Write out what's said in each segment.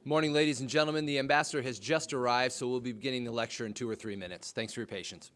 Morning, ladies and gentlemen. The ambassador has just arrived, so we'll be beginning the lecture in 2 or 3 minutes. Thanks for your patience.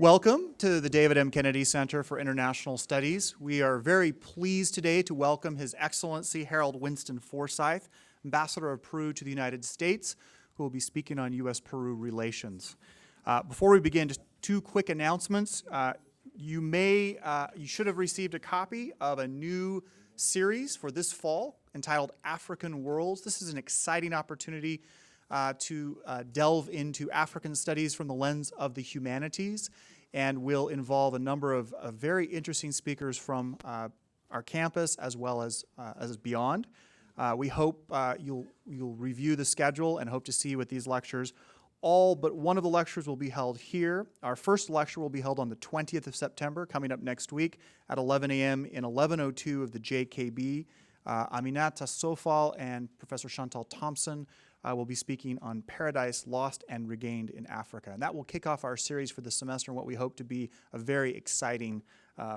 Welcome to the David M. Kennedy Center for International Studies. We are very pleased today to welcome His Excellency Harold Winston Forsyth, Ambassador of Peru to the United States, who will be speaking on U.S.-Peru relations. Before we begin, just two quick announcements. You should have received a copy of a new series for this fall entitled African Worlds. This is an exciting opportunity to delve into African studies from the lens of the humanities, and will involve a number of very interesting speakers from our campus as well as beyond. We hope you'll review the schedule and hope to see you at these lectures. All but one of the lectures will be held here. Our first lecture will be held on the 20th of September, coming up next week at 11 a.m. in 1102 of the JKB. Aminata Sofal and Professor Chantal Thompson will be speaking on Paradise Lost and Regained in Africa. And that will kick off our series for the semester and what we hope to be a very exciting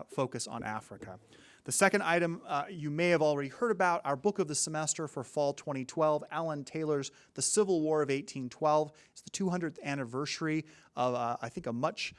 focus on Africa. The second item you may have already heard about, our book of the semester for fall 2012, Alan Taylor's The Civil War of 1812. It's the 200th anniversary of, I think, a much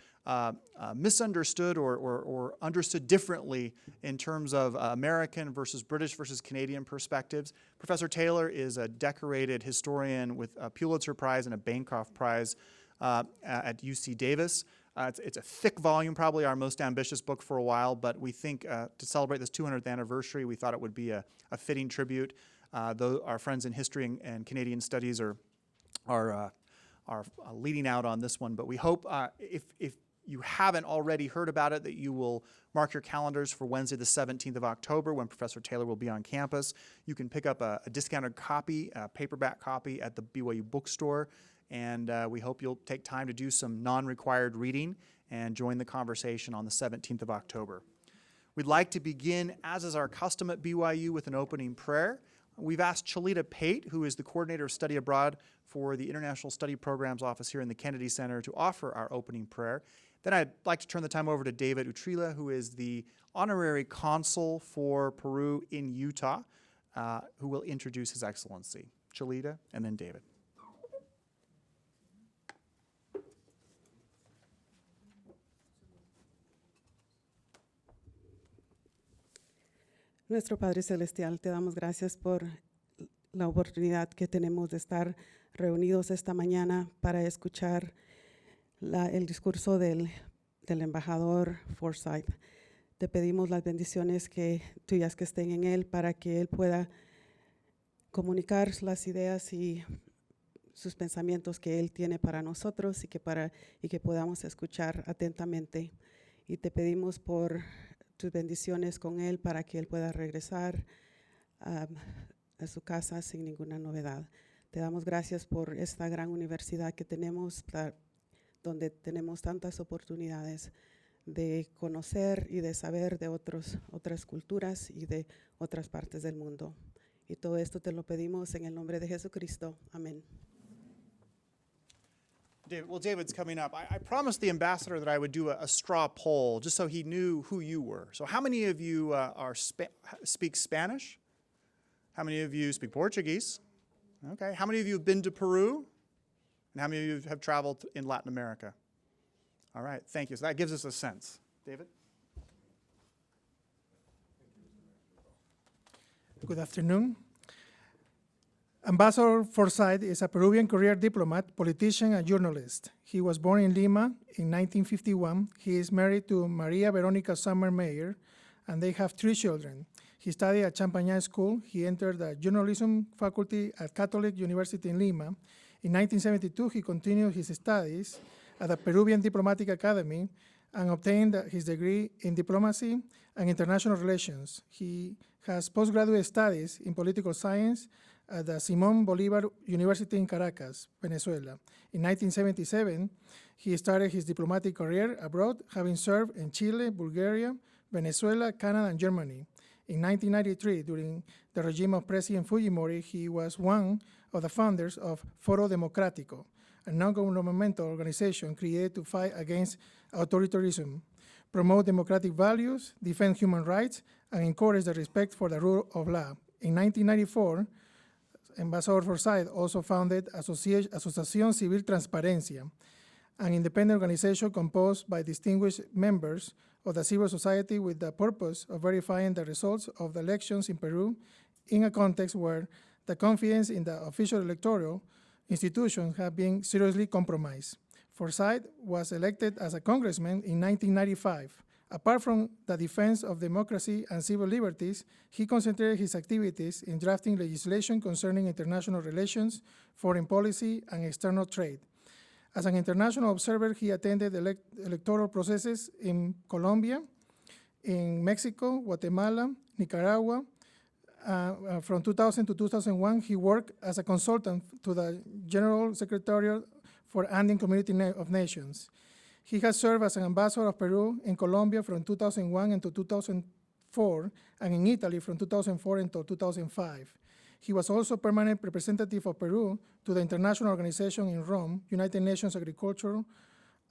misunderstood or understood differently in terms of American versus British versus Canadian perspectives. Professor Taylor is a decorated historian with a Pulitzer Prize and a Bancroft Prize at UC Davis. It's a thick volume, probably our most ambitious book for a while, but we think to celebrate this 200th anniversary, we thought it would be a fitting tribute. Though our friends in history and Canadian studies are leading out on this one, but we hope if you haven't already heard about it, that you will mark your calendars for Wednesday the 17th of October when Professor Taylor will be on campus. You can pick up a discounted copy, a paperback copy at the BYU bookstore. And we hope you'll take time to do some non-required reading and join the conversation on the 17th of October. We'd like to begin, as is our custom at BYU, with an opening prayer. We've asked Chalita Pate, who is the coordinator of study abroad for the International Study Programs Office here in the Kennedy Center, to offer our opening prayer. Then I'd like to turn the time over to David Utrila, who is the honorary consul for Peru in Utah, who will introduce His Excellency. Chalita, and then David. Nuestro Padre Celestial, te damos gracias por la oportunidad que tenemos de estar reunidos esta mañana para escuchar el discurso del embajador Forsyth. Te pedimos las bendiciones tuyas que estén en él para que él pueda comunicar las ideas y sus pensamientos que él tiene para nosotros y que podamos escuchar atentamente. Y te pedimos por tus bendiciones con él para que él pueda regresar a su casa sin ninguna novedad. Te damos gracias por esta gran universidad que tenemos, donde tenemos tantas oportunidades de conocer y de saber de otras culturas y de otras partes del mundo. Y todo esto te lo pedimos en el nombre de Jesucristo. Amén. David's coming up. I promised the ambassador that I would do a straw poll just so he knew who you were. So how many of you speak Spanish? How many of you speak Portuguese? Okay. How many of you have been to Peru? And how many of you have traveled in Latin America? All right. Thank you. So that gives us a sense. David? Good afternoon. Ambassador Forsyth is a Peruvian career diplomat, politician, and journalist. He was born in Lima in 1951. He is married to Maria Veronica Summer Mayer, and they have 3 children. He studied at Champagnat School. He entered the journalism faculty at Catholic University in Lima. In 1972, he continued his studies at the Peruvian Diplomatic Academy and obtained his degree in diplomacy and international relations. He has postgraduate studies in political science at the Simón Bolívar University in Caracas, Venezuela. In 1977, he started his diplomatic career abroad, having served in Chile, Bulgaria, Venezuela, Canada, and Germany. In 1993, during the regime of President Fujimori, he was one of the founders of Foro Democrático, a non-governmental organization created to fight against authoritarianism, promote democratic values, defend human rights, and encourage the respect for the rule of law. In 1994, Ambassador Forsyth also founded Asociación Civil Transparencia, an independent organization composed by distinguished members of the civil society with the purpose of verifying the results of the elections in Peru in a context where the confidence in the official electoral institutions have been seriously compromised. Forsyth was elected as a congressman in 1995. Apart from the defense of democracy and civil liberties, he concentrated his activities in drafting legislation concerning international relations, foreign policy, and external trade. As an international observer, he attended electoral processes in Colombia, in Mexico, Guatemala, Nicaragua. From 2000 to 2001, he worked as a consultant to the General Secretariat for Andean Community of Nations. He has served as an ambassador of Peru in Colombia from 2001 until 2004, and in Italy from 2004 until 2005. He was also permanent representative of Peru to the International Organization in Rome, United Nations Agricultural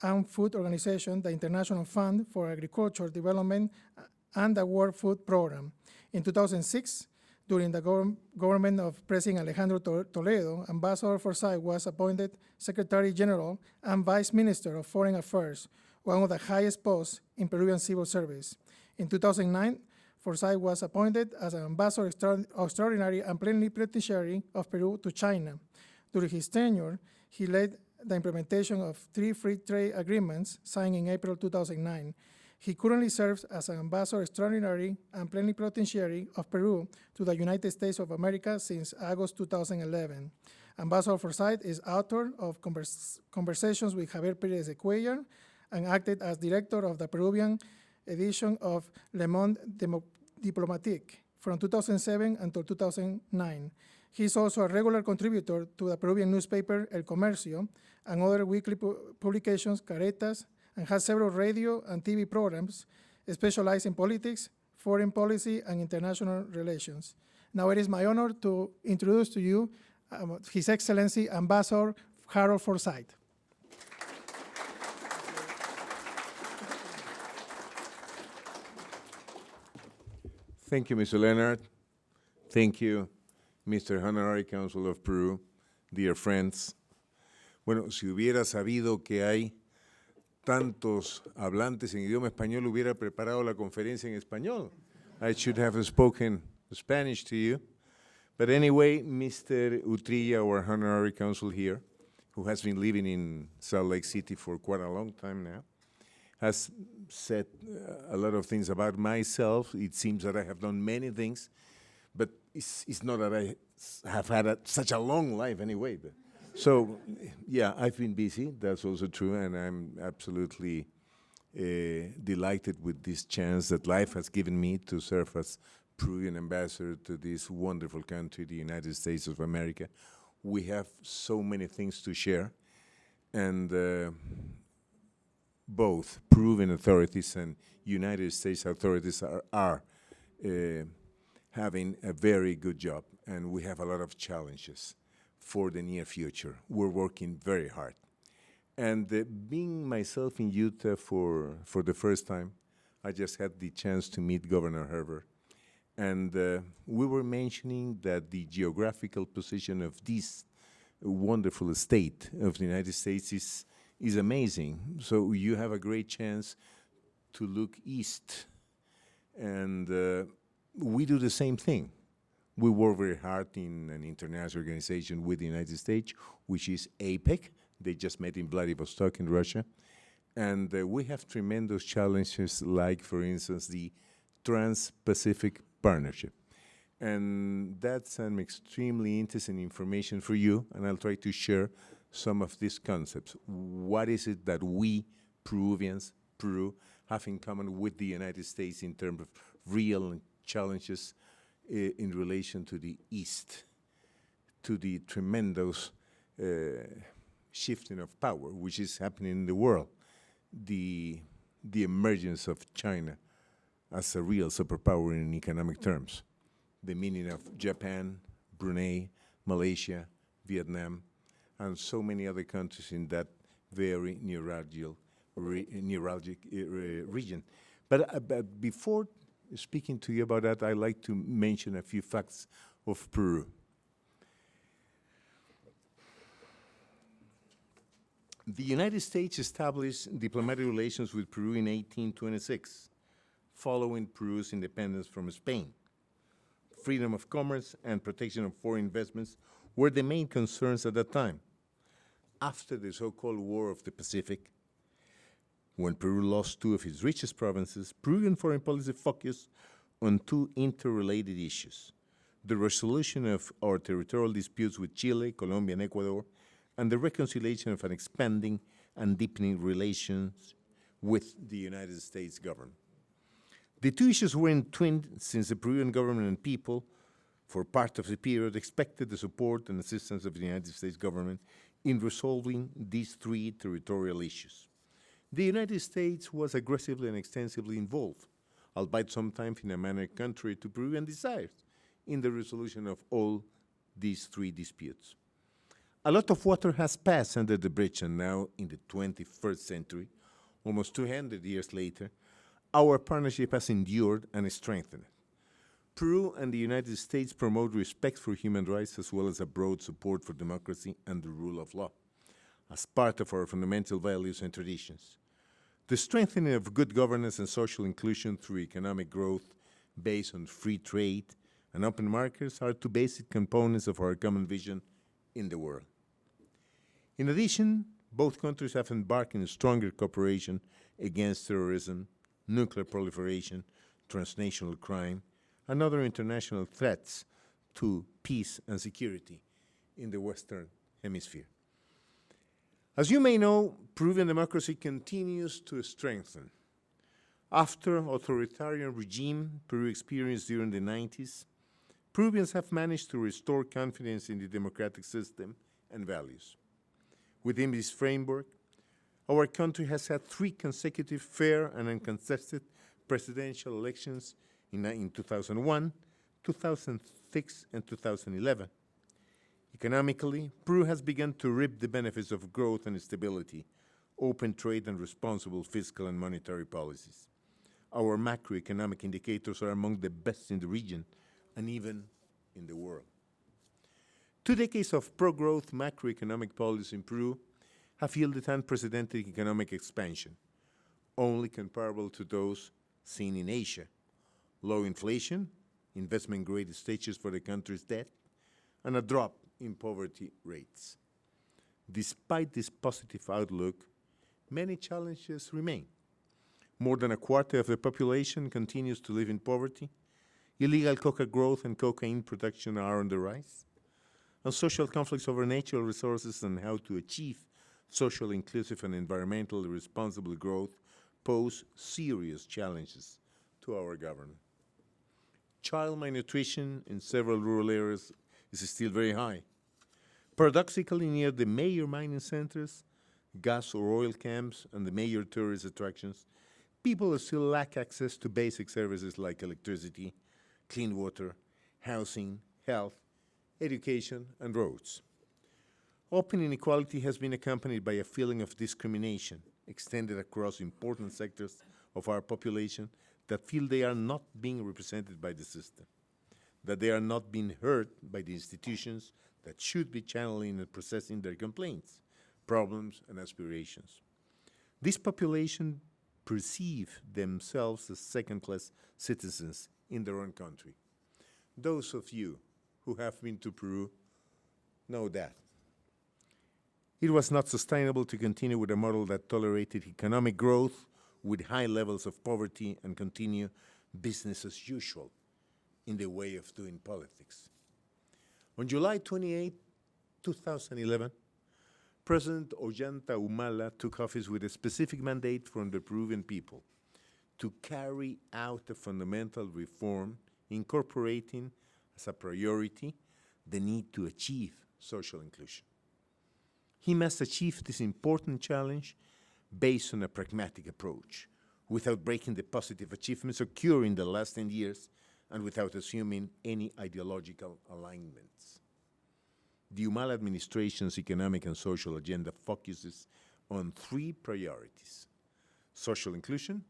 and Food Organization, the International Fund for Agriculture Development, and the World Food Program. In 2006, during the government of President Alejandro Toledo, Ambassador Forsyth was appointed Secretary General and Vice Minister of Foreign Affairs, one of the highest posts in Peruvian civil service. In 2009, Forsyth was appointed as an Ambassador Extraordinary and Plenipotentiary of Peru to China. During his tenure, he led the implementation of 3 free trade agreements signed in April 2009. He currently serves as an Ambassador Extraordinary and Plenipotentiary of Peru to the United States of America since August 2011. Ambassador Forsyth is author of Conversations with Javier Pérez de Cuellar and acted as director of the Peruvian edition of Le Monde Diplomatique from 2007 until 2009. He is also a regular contributor to the Peruvian newspaper El Comercio and other weekly publications, Caretas, and has several radio and TV programs specialized in politics, foreign policy, and international relations. Now it is my honor to introduce to you His Excellency Ambassador Harold Forsyth. Thank you, Mr. Leonard. Thank you, Mr. Honorary Consul of Peru, dear friends. Bueno, si hubiera sabido que hay tantos hablantes en idioma español, hubiera preparado la conferencia en español. I should have spoken Spanish to you. But anyway, Mr. Utrilla, our honorary consul here, who has been living in Salt Lake City for quite a long time now, has said a lot of things about myself. It seems that I have done many things, but it's not that I have had such a long life anyway. But so, yeah, I've been busy. That's also true, and I'm absolutely delighted with this chance that life has given me to serve as Peruvian ambassador to this wonderful country, the United States of America. We have so many things to share, and both Peruvian authorities and United States authorities are having a very good job, and we have a lot of challenges for the near future. We're working very hard. And being myself in Utah for the first time, I just had the chance to meet Governor Herbert. And we were mentioning that the geographical position of this wonderful state of the United States is amazing. So you have a great chance to look east. And we do the same thing. We work very hard in an international organization with the United States, which is APEC. They just met in Vladivostok in Russia. And we have tremendous challenges like, for instance, the Trans-Pacific Partnership. And that's an extremely interesting information for you, and I'll try to share some of these concepts. What is it that we Peruvians, Peru, have in common with the United States in terms of real challenges in relation to the East, to the tremendous shifting of power, which is happening in the world, the emergence of China as a real superpower in economic terms, the meaning of Japan, Brunei, Malaysia, Vietnam, and so many other countries in that very neuralgic region. But before speaking to you about that, I'd like to mention a few facts of Peru. The United States established diplomatic relations with Peru in 1826, following Peru's independence from Spain. Freedom of commerce and protection of foreign investments were the main concerns at that time. After the so-called War of the Pacific, when Peru lost two of its richest provinces, Peruvian foreign policy focused on two interrelated issues: the resolution of our territorial disputes with Chile, Colombia, and Ecuador, and the reconciliation of an expanding and deepening relations with the United States government. The two issues were entwined since the Peruvian government and people, for part of the period, expected the support and assistance of the United States government in resolving these three territorial issues. The United States was aggressively and extensively involved, albeit sometimes in a manner contrary to Peruvian desires, in the resolution of all these three disputes. A lot of water has passed under the bridge, and now, in the 21st century, almost 200 years later, our partnership has endured and strengthened. Peru and the United States promote respect for human rights as well as a broad support for democracy and the rule of law, as part of our fundamental values and traditions. The strengthening of good governance and social inclusion through economic growth based on free trade and open markets are two basic components of our common vision in the world. In addition, both countries have embarked in stronger cooperation against terrorism, nuclear proliferation, transnational crime, and other international threats to peace and security in the Western Hemisphere. As you may know, Peruvian democracy continues to strengthen. After authoritarian regime Peru experienced during the 90s, Peruvians have managed to restore confidence in the democratic system and values. Within this framework, our country has had 3 consecutive fair and uncontested presidential elections in 2001, 2006, and 2011. Economically, Peru has begun to reap the benefits of growth and stability, open trade, and responsible fiscal and monetary policies. Our macroeconomic indicators are among the best in the region and even in the world. 2 decades of pro-growth macroeconomic policy in Peru have yielded unprecedented economic expansion, only comparable to those seen in Asia. Low inflation, investment-grade status for the country's debt, and a drop in poverty rates. Despite this positive outlook, many challenges remain. More than a quarter of the population continues to live in poverty. Illegal coca growth and cocaine production are on the rise. And social conflicts over natural resources and how to achieve social, inclusive, and environmentally responsible growth pose serious challenges to our government. Child malnutrition in several rural areas is still very high. Paradoxically, near the major mining centers, gas or oil camps, and the major tourist attractions, people still lack access to basic services like electricity, clean water, housing, health, education, and roads. Open inequality has been accompanied by a feeling of discrimination extended across important sectors of our population that feel they are not being represented by the system, that they are not being heard by the institutions that should be channeling and processing their complaints, problems, and aspirations. This population perceive themselves as second-class citizens in their own country. Those of you who have been to Peru know that. It was not sustainable to continue with a model that tolerated economic growth with high levels of poverty and continue business as usual in the way of doing politics. On July 28, 2011, President Ollanta Humala took office with a specific mandate from the Peruvian people to carry out a fundamental reform incorporating as a priority the need to achieve social inclusion. He must achieve this important challenge based on a pragmatic approach, without breaking the positive achievements occurred in the last 10 years and without assuming any ideological alignments. The Humala administration's economic and social agenda focuses on 3 priorities: social inclusion,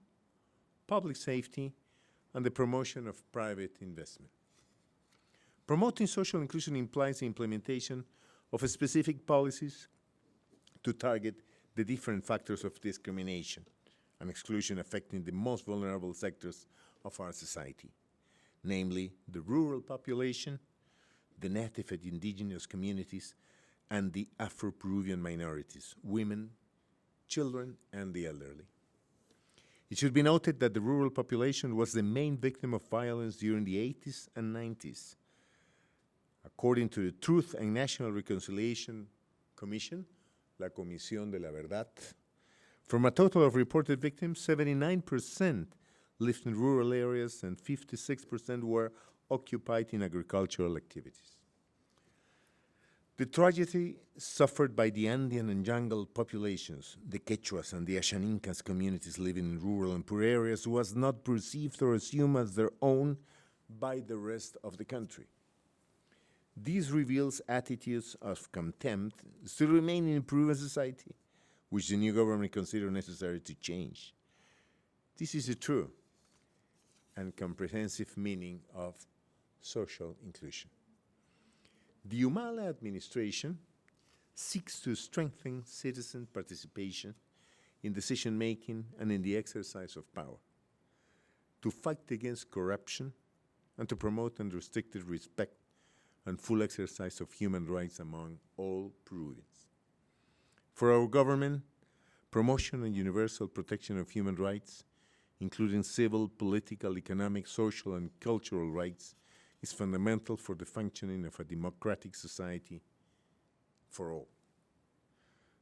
public safety, and the promotion of private investment. Promoting social inclusion implies the implementation of specific policies to target the different factors of discrimination and exclusion affecting the most vulnerable sectors of our society, namely the rural population, the native and indigenous communities, and the Afro-Peruvian minorities, women, children, and the elderly. It should be noted that the rural population was the main victim of violence during the 80s and 90s. According to the Truth and National Reconciliation Commission, la Comisión de la Verdad, from a total of reported victims, 79% lived in rural areas and 56% were occupied in agricultural activities. The tragedy suffered by the Andean and jungle populations, the Quechuas and the Ashaninkas communities living in rural and poor areas was not perceived or assumed as their own by the rest of the country. This reveals attitudes of contempt still remain in Peruvian society, which the new government considers necessary to change. This is a true and comprehensive meaning of social inclusion. The Humala administration seeks to strengthen citizen participation in decision-making and in the exercise of power, to fight against corruption, and to promote unrestricted respect and full exercise of human rights among all Peruvians. For our government, promotion and universal protection of human rights, including civil, political, economic, social, and cultural rights, is fundamental for the functioning of a democratic society for all.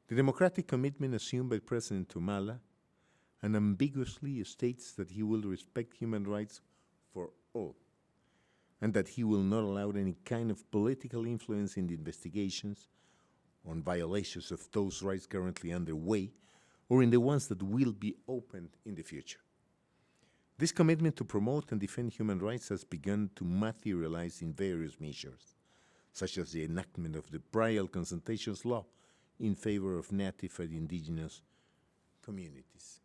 The democratic commitment assumed by President Humala unambiguously states that he will respect human rights for all, and that he will not allow any kind of political influence in the investigations on violations of those rights currently underway or in the ones that will be opened in the future. This commitment to promote and defend human rights has begun to materialize in various measures, such as the enactment of the prior consultations law in favor of native and indigenous communities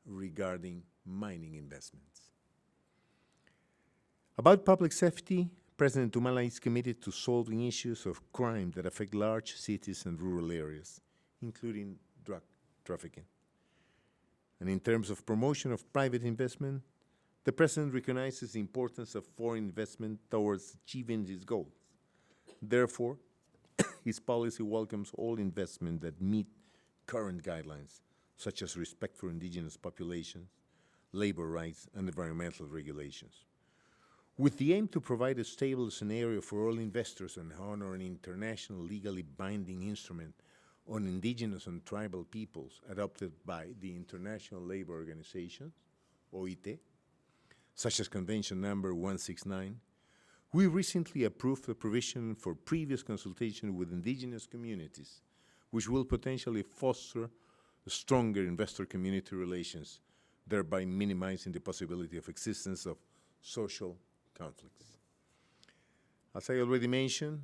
regarding mining investments. About public safety, President Humala is committed to solving issues of crime that affect large cities and rural areas, including drug trafficking. And in terms of promotion of private investment, the President recognizes the importance of foreign investment towards achieving these goals. Therefore, his policy welcomes all investment that meet current guidelines, such as respect for indigenous populations, labor rights, and environmental regulations. With the aim to provide a stable scenario for all investors and honor an international legally binding instrument on indigenous and tribal peoples adopted by the International Labor Organization, OIT, such as Convention number 169, we recently approved a provision for previous consultation with indigenous communities, which will potentially foster stronger investor-community relations, thereby minimizing the possibility of existence of social conflicts. As I already mentioned,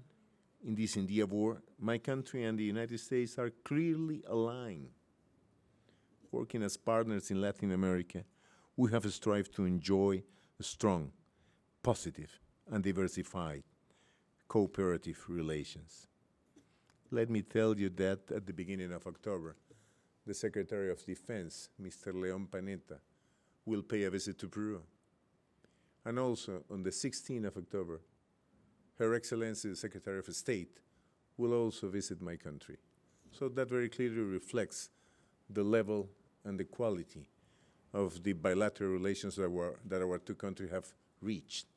in this India war, my country and the United States are clearly aligned. Working as partners in Latin America, we have strived to enjoy strong, positive, and diversified cooperative relations. Let me tell you that at the beginning of October, the Secretary of Defense, Mr. León Panetta, will pay a visit to Peru. And also, on the 16th of October, Her Excellency, the Secretary of State, will also visit my country. So that very clearly reflects the level and the quality of the bilateral relations that our two countries have reached.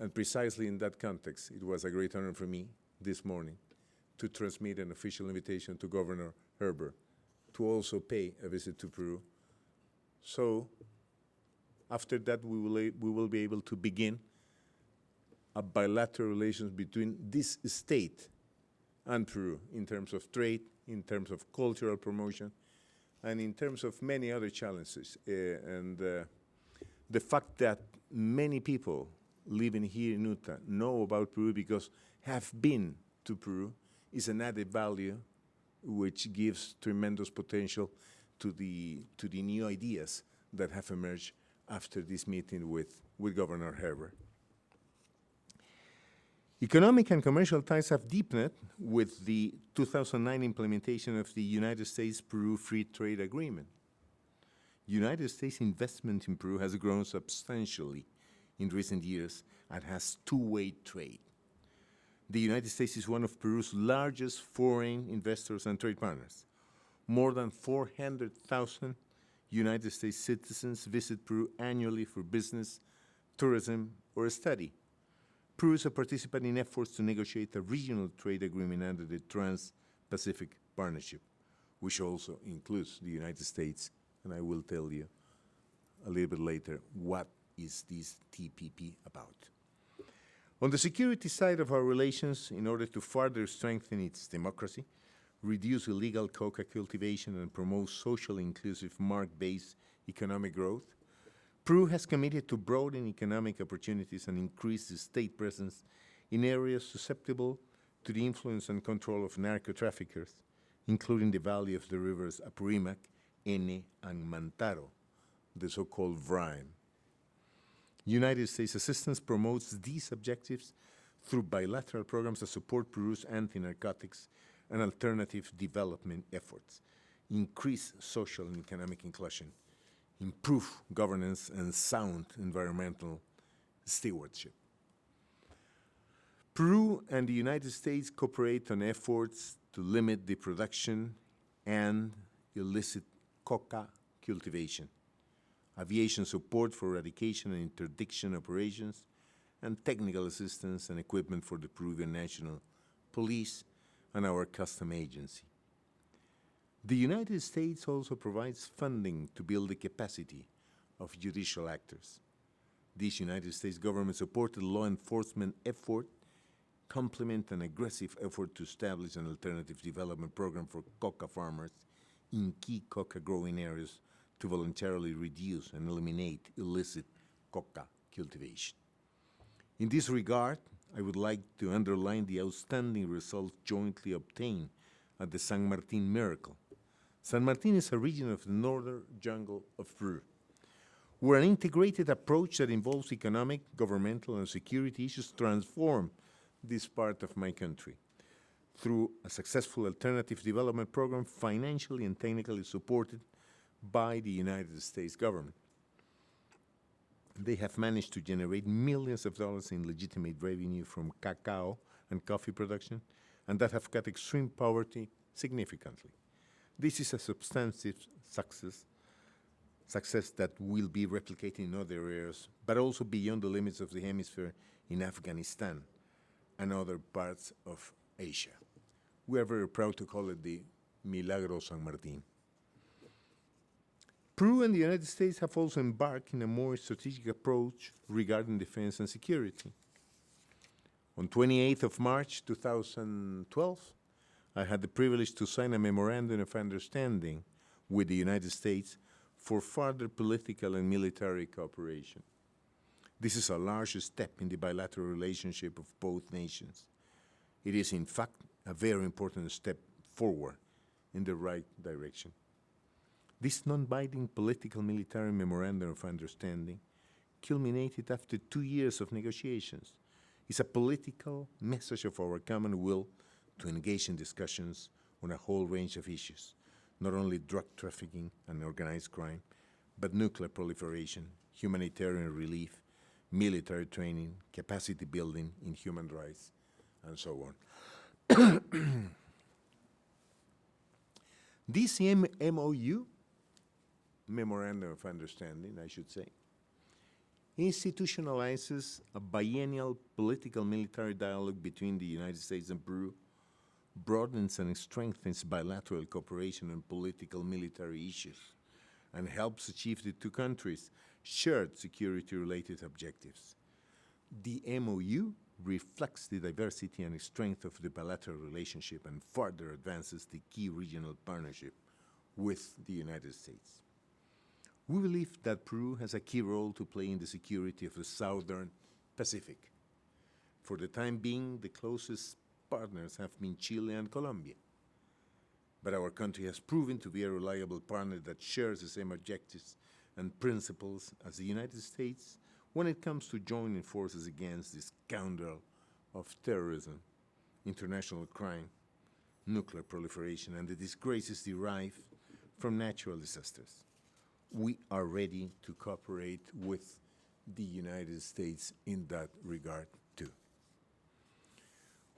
And precisely in that context, it was a great honor for me this morning to transmit an official invitation to Governor Herbert to also pay a visit to Peru. So after that, we will be able to begin a bilateral relations between this state and Peru in terms of trade, in terms of cultural promotion, and in terms of many other challenges. The fact that many people living here in Utah know about Peru because have been to Peru is an added value which gives tremendous potential to the new ideas that have emerged after this meeting with Governor Herbert. Economic and commercial ties have deepened with the 2009 implementation of the United States-Peru Free Trade Agreement. United States investment in Peru has grown substantially in recent years and has two-way trade. The United States is one of Peru's largest foreign investors and trade partners. More than 400,000 United States citizens visit Peru annually for business, tourism, or study. Peru is a participant in efforts to negotiate a regional trade agreement under the Trans-Pacific Partnership, which also includes the United States, and I will tell you a little bit later what is this TPP about. On the security side of our relations, in order to further strengthen its democracy, reduce illegal coca cultivation, and promote socially inclusive market-based economic growth, Peru has committed to broaden economic opportunities and increase the state presence in areas susceptible to the influence and control of narco-traffickers, including the valley of the rivers Apurimac, Ene, and Mantaro, the so-called VRIME. United States assistance promotes these objectives through bilateral programs that support Peru's anti-narcotics and alternative development efforts, increase social and economic inclusion, improve governance, and sound environmental stewardship. Peru and the United States cooperate on efforts to limit the production and illicit coca cultivation, aviation support for eradication and interdiction operations, and technical assistance and equipment for the Peruvian National Police and our custom agency. The United States also provides funding to build the capacity of judicial actors. This United States government-supported law enforcement effort complement an aggressive effort to establish an alternative development program for coca farmers in key coca growing areas to voluntarily reduce and eliminate illicit coca cultivation. In this regard, I would like to underline the outstanding results jointly obtained at the San Martin Miracle. San Martin is a region of the northern jungle of Peru, where an integrated approach that involves economic, governmental, and security issues transformed this part of my country through a successful alternative development program financially and technically supported by the United States government. They have managed to generate millions of dollars in legitimate revenue from cacao and coffee production, and that have cut extreme poverty significantly. This is a substantive success that will be replicated in other areas, but also beyond the limits of the hemisphere in Afghanistan and other parts of Asia. We are very proud to call it the Milagro San Martin. Peru and the United States have also embarked in a more strategic approach regarding defense and security. On 28th of March 2012, I had the privilege to sign a memorandum of understanding with the United States for further political and military cooperation. This is a large step in the bilateral relationship of both nations. It is, in fact, a very important step forward in the right direction. This non-binding political military memorandum of understanding, culminated after 2 years of negotiations, is a political message of our common will to engage in discussions on a whole range of issues, not only drug trafficking and organized crime, but nuclear proliferation, humanitarian relief, military training, capacity building in human rights, and so on. This MOU, Memorandum of Understanding, I should say, institutionalizes a biennial political military dialogue between the United States and Peru, broadens and strengthens bilateral cooperation on political military issues, and helps achieve the two countries' shared security-related objectives. The MOU reflects the diversity and strength of the bilateral relationship and further advances the key regional partnership with the United States. We believe that Peru has a key role to play in the security of the Southern Pacific. For the time being, the closest partners have been Chile and Colombia. But our country has proven to be a reliable partner that shares the same objectives and principles as the United States when it comes to joining forces against the scoundrel of terrorism, international crime, nuclear proliferation, and the disgraces derived from natural disasters. We are ready to cooperate with the United States in that regard, too.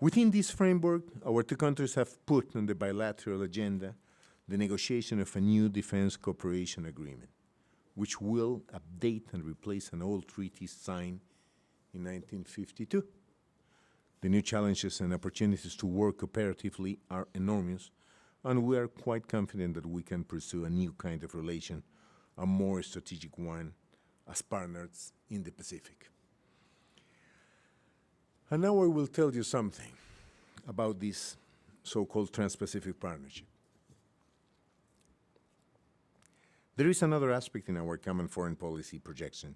Within this framework, our two countries have put on the bilateral agenda the negotiation of a new defense cooperation agreement, which will update and replace an old treaty signed in 1952. The new challenges and opportunities to work cooperatively are enormous, and we are quite confident that we can pursue a new kind of relation, a more strategic one, as partners in the Pacific. And now I will tell you something about this so-called Trans-Pacific Partnership. There is another aspect in our common foreign policy projection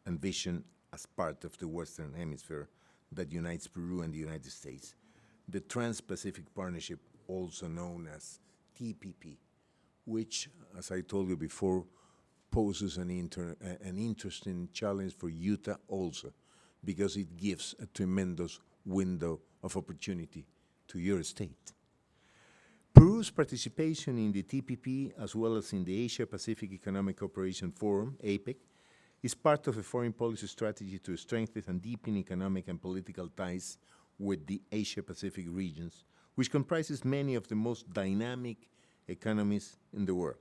and vision as part of the Western Hemisphere that unites Peru and the United States, the Trans-Pacific Partnership, also known as TPP, which, as I told you before, poses an interesting challenge for Utah also, because it gives a tremendous window of opportunity to your state. Peru's participation in the TPP, as well as in the Asia-Pacific Economic Cooperation Forum, APEC, is part of a foreign policy strategy to strengthen and deepen economic and political ties with the Asia-Pacific regions, which comprises many of the most dynamic economies in the world,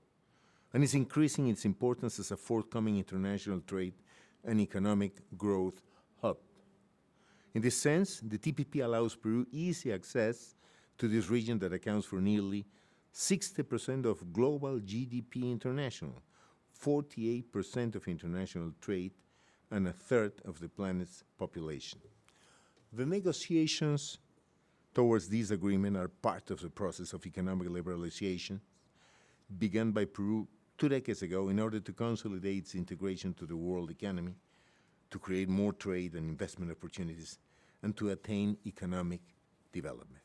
and is increasing its importance as a forthcoming international trade and economic growth hub. In this sense, the TPP allows Peru easy access to this region that accounts for nearly 60% of global GDP international, 48% of international trade, and a third of the planet's population. The negotiations towards this agreement are part of the process of economic liberalization begun by Peru 2 decades ago in order to consolidate its integration to the world economy, to create more trade and investment opportunities, and to attain economic development.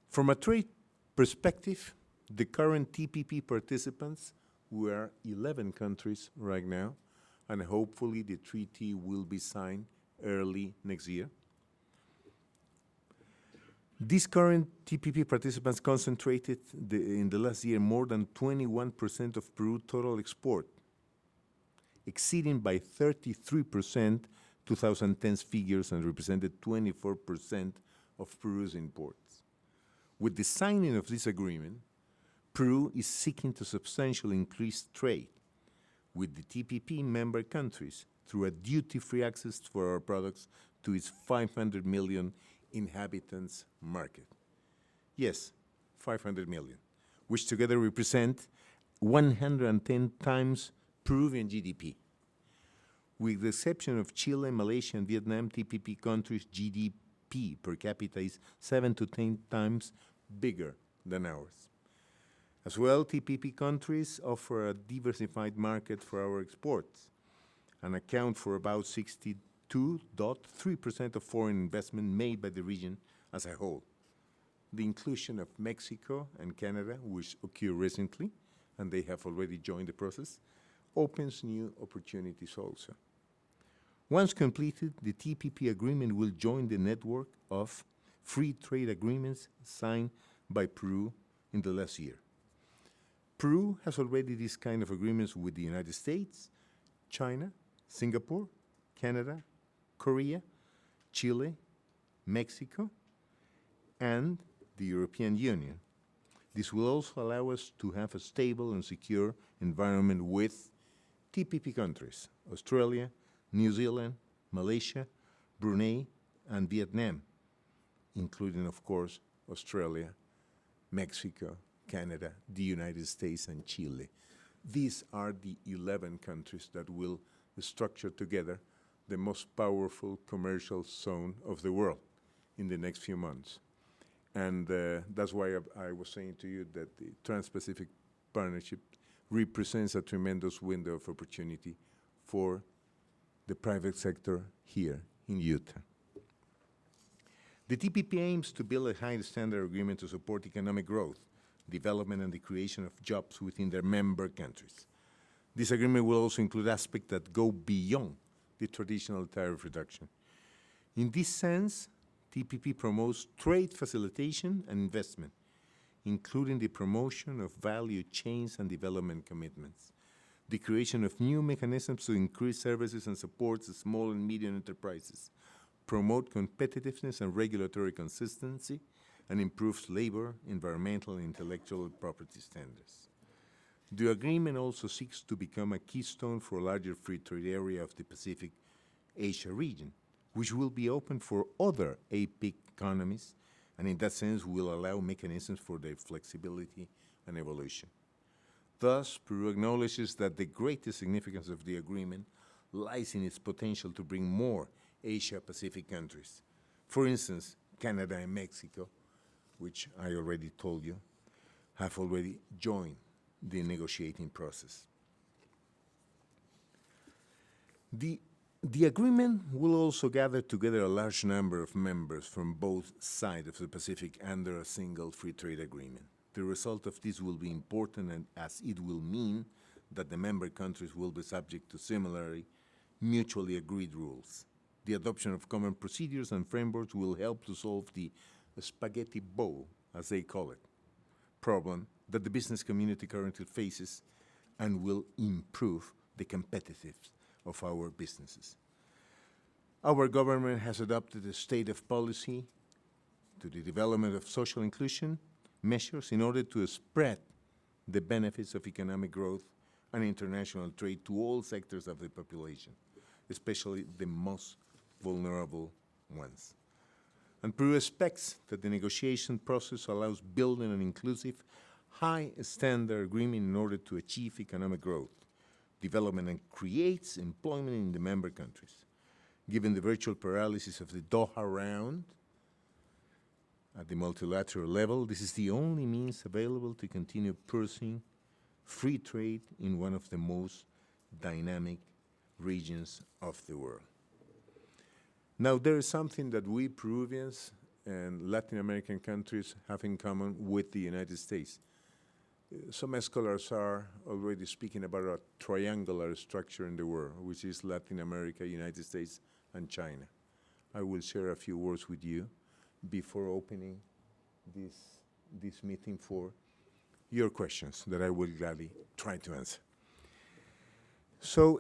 From a trade perspective, the current TPP participants, we are 11 countries right now, and hopefully the treaty will be signed early next year. These current TPP participants concentrated in the last year more than 21% of Peru's total export, exceeding by 33% 2010's figures and represented 24% of Peru's imports. With the signing of this agreement, Peru is seeking to substantially increase trade with the TPP member countries through a duty-free access for our products to its 500 million inhabitants market. Yes, 500 million, which together represent 110 times Peruvian GDP. With the exception of Chile, Malaysia, and Vietnam, TPP countries' GDP per capita is 7 to 10 times bigger than ours. As well, TPP countries offer a diversified market for our exports and account for about 62.3% of foreign investment made by the region as a whole. The inclusion of Mexico and Canada, which occurred recently, and they have already joined the process, opens new opportunities also. Once completed, the TPP agreement will join the network of free trade agreements signed by Peru in the last year. Peru has already these kind of agreements with the United States, China, Singapore, Canada, Korea, Chile, Mexico, and the European Union. This will also allow us to have a stable and secure environment with TPP countries, Australia, New Zealand, Malaysia, Brunei, and Vietnam, including, of course, Australia, Mexico, Canada, the United States, and Chile. These are the 11 countries that will structure together the most powerful commercial zone of the world in the next few months. And that's why I was saying to you that the Trans-Pacific Partnership represents a tremendous window of opportunity for the private sector here in Utah. The TPP aims to build a high standard agreement to support economic growth, development, and the creation of jobs within their member countries. This agreement will also include aspects that go beyond the traditional tariff reduction. In this sense, TPP promotes trade facilitation and investment, including the promotion of value chains and development commitments, the creation of new mechanisms to increase services and support small and medium enterprises, promote competitiveness and regulatory consistency, and improves labor, environmental, and intellectual property standards. The agreement also seeks to become a keystone for a larger free trade area of the Pacific Asia region, which will be open for other APEC economies, and in that sense will allow mechanisms for their flexibility and evolution. Thus, Peru acknowledges that the greatest significance of the agreement lies in its potential to bring more Asia-Pacific countries. For instance, Canada and Mexico, which I already told you, have already joined the negotiating process. The agreement will also gather together a large number of members from both sides of the Pacific under a single free trade agreement. The result of this will be important, and as it will mean that the member countries will be subject to similarly mutually agreed rules. The adoption of common procedures and frameworks will help to solve the spaghetti bowl, as they call it, problem that the business community currently faces and will improve the competitiveness of our businesses. Our government has adopted a state of policy to the development of social inclusion measures in order to spread the benefits of economic growth and international trade to all sectors of the population, especially the most vulnerable ones. And Peru expects that the negotiation process allows building an inclusive, high-standard agreement in order to achieve economic growth, development, and creates employment in the member countries. Given the virtual paralysis of the Doha round at the multilateral level, this is the only means available to continue pursuing free trade in one of the most dynamic regions of the world. Now, there is something that we Peruvians and Latin American countries have in common with the United States. Some scholars are already speaking about a triangular structure in the world, which is Latin America, United States, and China. I will share a few words with you before opening this meeting for your questions that I will gladly try to answer. So,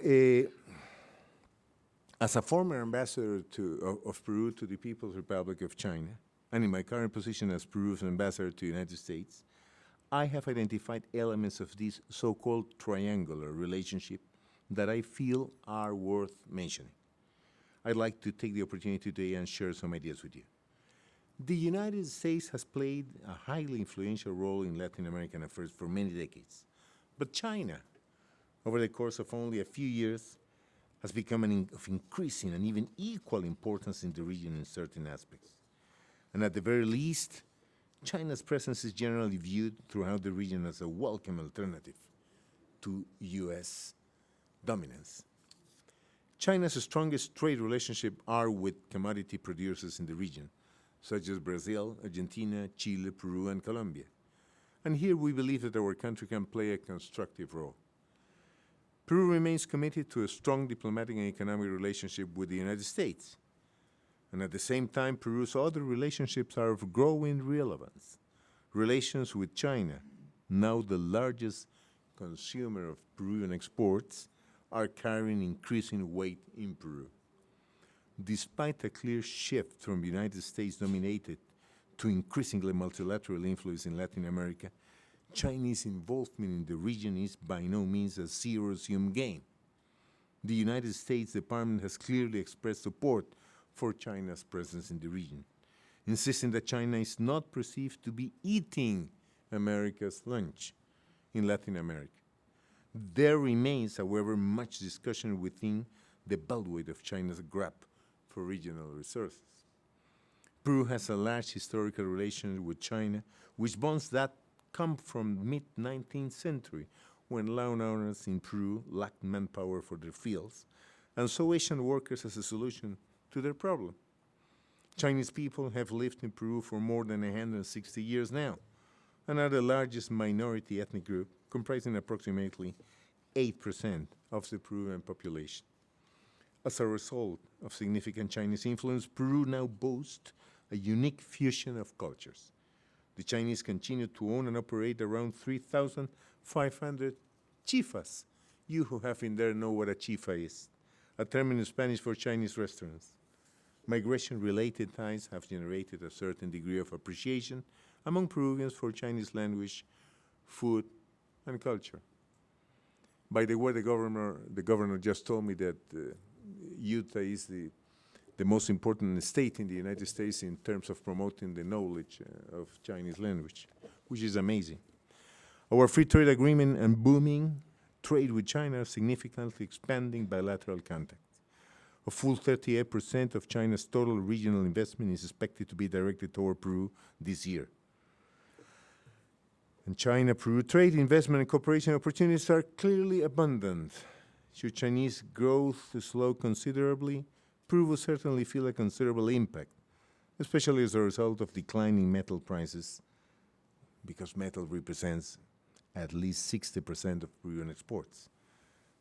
as a former ambassador of Peru to the People's Republic of China, and in my current position as Peru's ambassador to the United States, I have identified elements of this so-called triangular relationship that I feel are worth mentioning. I'd like to take the opportunity today and share some ideas with you. The United States has played a highly influential role in Latin American affairs for many decades. But China, over the course of only a few years, has become of increasing and even equal importance in the region in certain aspects. And at the very least, China's presence is generally viewed throughout the region as a welcome alternative to U.S. dominance. China's strongest trade relationships are with commodity producers in the region, such as Brazil, Argentina, Chile, Peru, and Colombia. And here we believe that our country can play a constructive role. Peru remains committed to a strong diplomatic and economic relationship with the United States. And at the same time, Peru's other relationships are of growing relevance. Relations with China, now the largest consumer of Peruvian exports, are carrying increasing weight in Peru. Despite a clear shift from the United States-dominated to increasingly multilateral influence in Latin America, Chinese involvement in the region is by no means a zero-sum game. The United States Department has clearly expressed support for China's presence in the region, insisting that China is not perceived to be eating America's lunch in Latin America. There remains, however, much discussion within the beltway of China's grab for regional resources. Peru has a large historical relation with China, which bonds that come from mid-19th century, when landowners in Peru lacked manpower for their fields, and saw Asian workers as a solution to their problem. Chinese people have lived in Peru for more than 160 years now, and are the largest minority ethnic group, comprising approximately 8% of the Peruvian population. As a result of significant Chinese influence, Peru now boasts a unique fusion of cultures. The Chinese continue to own and operate around 3,500 chifas. You who have been there know what a chifa is, a term in Spanish for Chinese restaurants. Migration-related ties have generated a certain degree of appreciation among Peruvians for Chinese language, food, and culture. By the way, the governor just told me that Utah is the most important state in the United States in terms of promoting the knowledge of Chinese language, which is amazing. Our free trade agreement and booming trade with China are significantly expanding bilateral contacts. A full 38% of China's total regional investment is expected to be directed toward Peru this year. And China-Peru trade, investment, and cooperation opportunities are clearly abundant. Should Chinese growth slow considerably, Peru will certainly feel a considerable impact, especially as a result of declining metal prices, because metal represents at least 60% of Peruvian exports.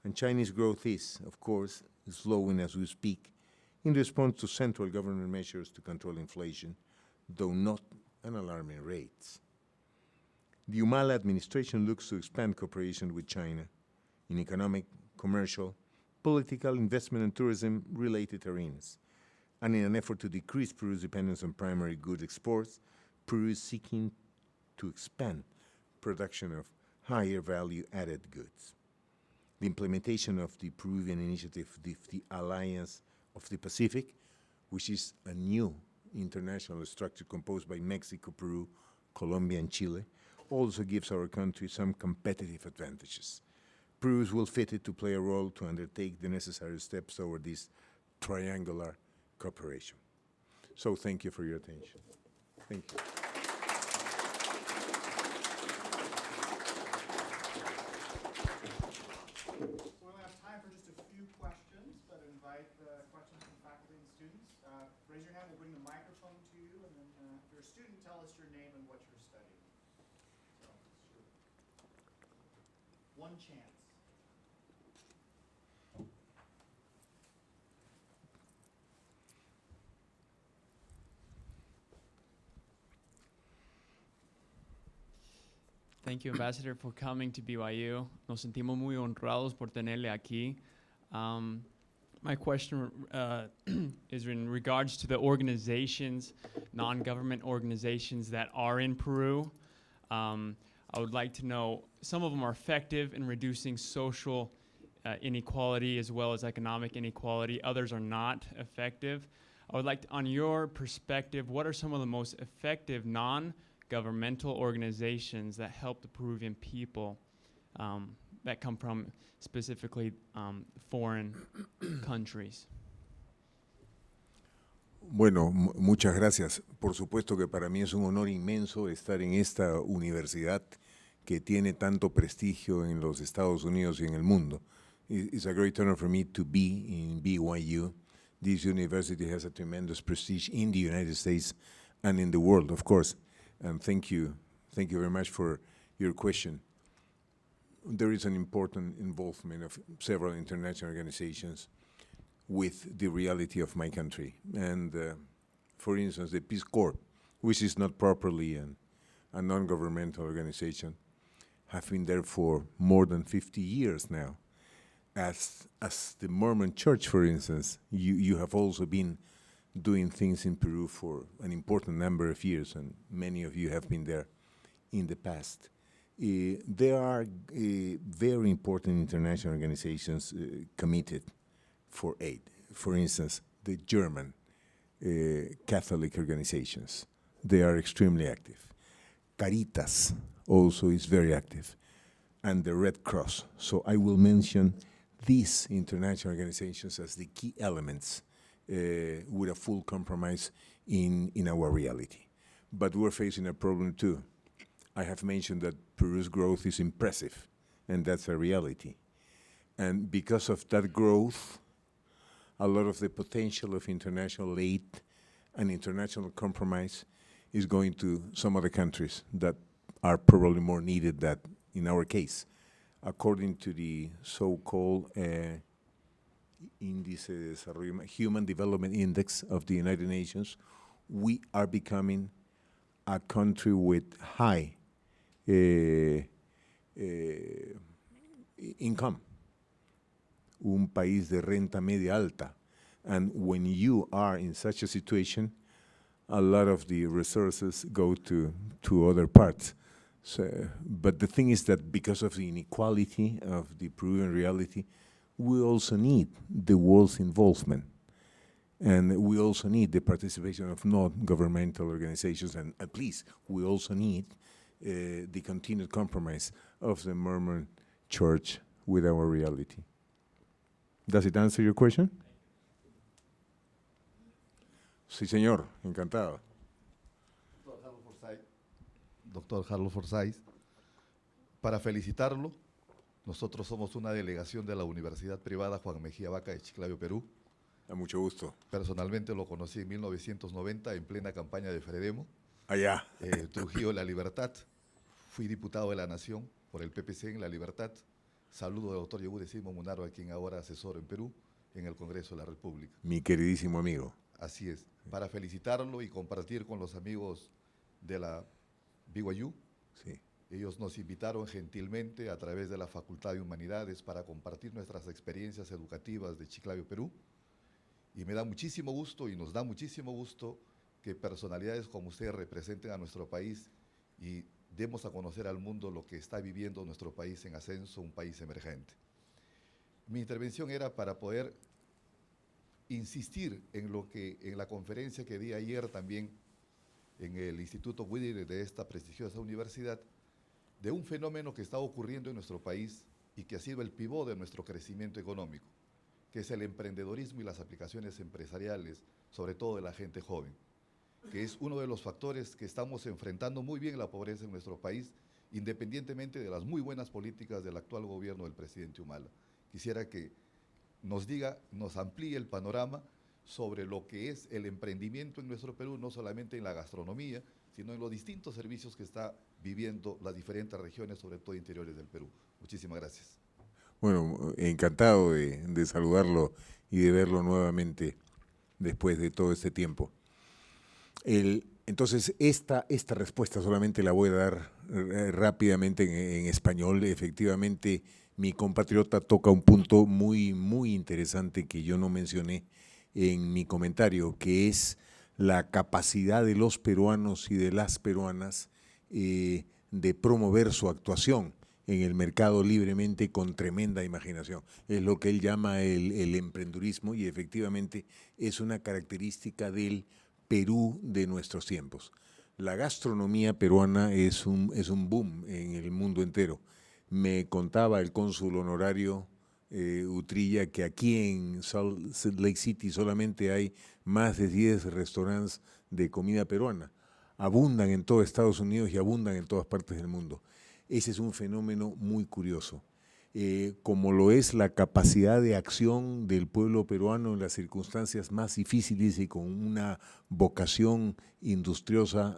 And Chinese growth is, of course, slowing as we speak in response to central government measures to control inflation, though not an alarming rates. The Humala administration looks to expand cooperation with China in economic, commercial, political, investment, and tourism-related arenas. And in an effort to decrease Peru's dependence on primary goods exports, Peru is seeking to expand production of higher value-added goods. The implementation of the Peruvian initiative, the Alliance of the Pacific, which is a new international structure composed by Mexico, Peru, Colombia, and Chile, also gives our country some competitive advantages. Peru will fit it to play a role to undertake the necessary steps toward this triangular cooperation. So thank you for your attention. Thank you. We only have time for just a few questions, but invite questions from faculty and students. Raise your hand, we'll bring the microphone to you, and then if you're a student, tell us your name and what you're studying. So, sure. One chance. Thank you, Ambassador, for coming to BYU. Nos sentimos muy honrados por tenerle aquí. My question is in regards to the organizations, non-government organizations that are in Peru. I would like to know, some of them are effective in reducing social inequality as well as economic inequality. Others are not effective. I would like to, on your perspective, what are some of the most effective non-governmental organizations that help the Peruvian people that come from specifically foreign countries? Bueno, muchas gracias. Por supuesto que para mí es un honor inmenso estar en esta universidad que tiene tanto prestigio en los Estados Unidos y en el mundo. It's a great honor for me to be in BYU. This university has a tremendous prestige in the United States and in the world, of course. And thank you very much for your question. There is an important involvement of several international organizations with the reality of my country. And for instance, the Peace Corps, which is not properly a non-governmental organization, have been there for more than 50 years now. As the Mormon Church, for instance, you have also been doing things in Peru for an important number of years, and many of you have been there in the past. There are very important international organizations committed for aid. For instance, the German Catholic organizations, they are extremely active. Caritas also is very active, and the Red Cross. So I will mention these international organizations as the key elements with a full compromise in our reality. But we're facing a problem too. I have mentioned that Peru's growth is impressive, and that's a reality. And because of that growth, a lot of the potential of international aid and international compromise is going to some other countries that are probably more needed than in our case. According to the so-called Human Development Index of the United Nations, we are becoming a country with high income, un país de renta media alta. And when you are in such a situation, a lot of the resources go to other parts. So, but the thing is that because of the inequality of the Peruvian reality, we also need the world's involvement. And we also need the participation of non-governmental organizations, and at least we also need the continued compromise of the Mormon Church with our reality. Does it answer your question? Sí, señor, encantado. Doctor Harold Forsyth, para felicitarlo, nosotros somos una delegación de la Universidad Privada Juan Mejía Vaca de Chiclayo, Perú. A mucho gusto. Personalmente lo conocí en 1990 en plena campaña de Fredemo. Allá. Trujillo de la Libertad. Fui diputado de la Nación por el PPC en La Libertad. Saludo al doctor Yehude Simo Munaro, a quien ahora asesoro en Perú, en el Congreso de la República. Mi queridísimo amigo. Así es. Para felicitarlo y compartir con los amigos de la BYU. Sí. Ellos nos invitaron gentilmente a través de la Facultad de Humanidades para compartir nuestras experiencias educativas de Chiclayo, Perú. Y me da muchísimo gusto y nos da muchísimo gusto que personalidades como usted representen a nuestro país y demos a conocer al mundo lo que está viviendo nuestro país en ascenso, un país emergente. Mi intervención era para poder insistir en la conferencia que di ayer también en el Instituto Whittier de esta prestigiosa universidad, de un fenómeno que está ocurriendo en nuestro país y que ha sido el pivot de nuestro crecimiento económico, que es el emprendedorismo y las aplicaciones empresariales, sobre todo de la gente joven, que es uno de los factores que estamos enfrentando muy bien la pobreza en nuestro país, independientemente de las muy buenas políticas del actual gobierno del presidente Humala. Quisiera que nos diga, nos amplíe el panorama sobre lo que es el emprendimiento en nuestro Perú, no solamente en la gastronomía, sino en los distintos servicios que está viviendo las diferentes regiones, sobre todo interiores del Perú. Muchísimas gracias. Bueno, encantado de saludarlo y de verlo nuevamente después de todo este tiempo. Entonces, esta respuesta solamente la voy a dar rápidamente en español. Efectivamente, mi compatriota toca un punto muy, muy interesante que yo no mencioné en mi comentario, que es la capacidad de los peruanos y de las peruanas de promover su actuación en el mercado libremente con tremenda imaginación. Es lo que él llama el emprendurismo y efectivamente es una característica del Perú de nuestros tiempos. La gastronomía peruana es un boom en el mundo entero. Me contaba el cónsul honorario Utrilla que aquí en Salt Lake City solamente hay más de 10 restaurantes de comida peruana. Abundan en todo Estados Unidos y abundan en todas partes del mundo. Ese es un fenómeno muy curioso, como lo es la capacidad de acción del pueblo peruano en las circunstancias más difíciles y con una vocación industriosa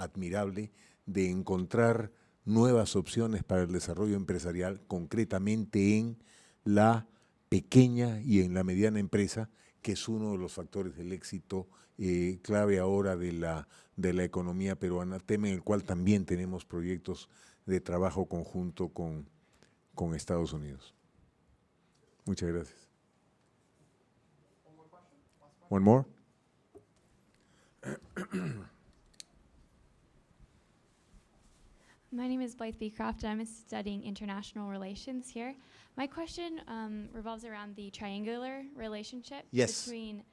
admirable de encontrar nuevas opciones para el desarrollo empresarial, concretamente en la pequeña y en la mediana empresa, que es uno de los factores del éxito clave ahora de la economía peruana, tema en el cual también tenemos proyectos de trabajo conjunto con Estados Unidos. Muchas gracias. One more? My name is Blythe Beecroft, and I'm studying international relations here. My question revolves around the triangular relationship Yes. between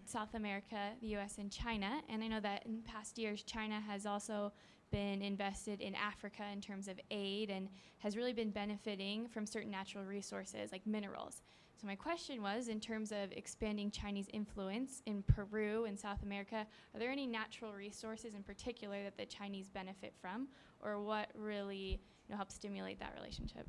South America, the U.S., and China. And I know that in past years, China has also been invested in Africa in terms of aid and has really been benefiting from certain natural resources like minerals. So my question was, in terms of expanding Chinese influence in Peru and South America, are there any natural resources in particular that the Chinese benefit from, or what really helps stimulate that relationship?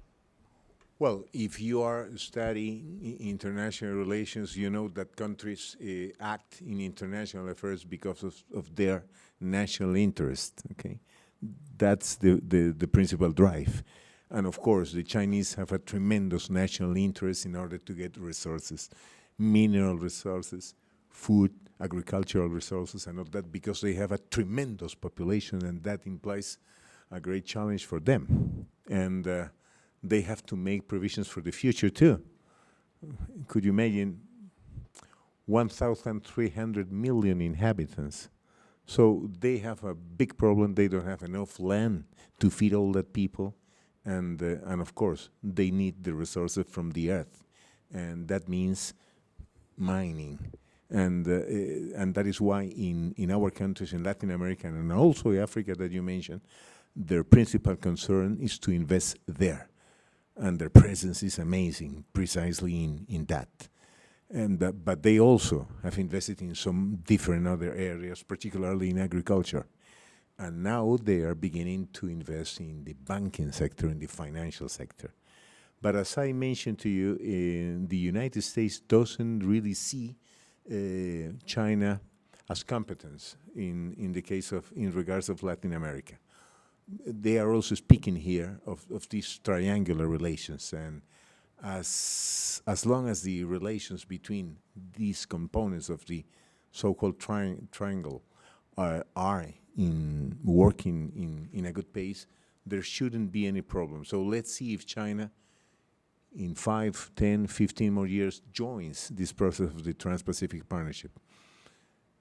Well, if you are studying international relations, you know that countries act in international affairs because of their national interest, okay? That's the principal drive. And of course, the Chinese have a tremendous national interest in order to get resources, mineral resources, food, agricultural resources, and all that, because they have a tremendous population, and that implies a great challenge for them. And they have to make provisions for the future too. Could you imagine 1,300 million inhabitants? So they have a big problem. They don't have enough land to feed all that people. And of course, they need the resources from the earth. And that means mining. And that is why in our countries, in Latin America and also Africa that you mentioned, their principal concern is to invest there. And their presence is amazing, precisely in that. And but they also have invested in some different other areas, particularly in agriculture. And now they are beginning to invest in the banking sector, in the financial sector. But as I mentioned to you, the United States doesn't really see China as competence in the case of, in regards of Latin America. They are also speaking here of these triangular relations, and as long as the relations between these components of the so-called triangle are working in a good pace, there shouldn't be any problem. So let's see if China in 5, 10, 15 more years joins this process of the Trans-Pacific Partnership.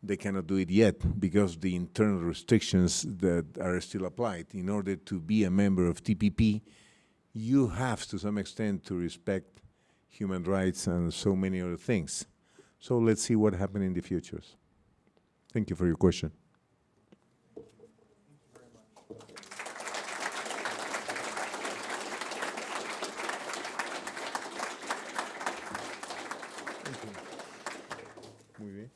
They cannot do it yet because the internal restrictions that are still applied. In order to be a member of TPP, you have to some extent to respect human rights and so many other things. So let's see what happens in the futures. Thank you for your question. Muy bien.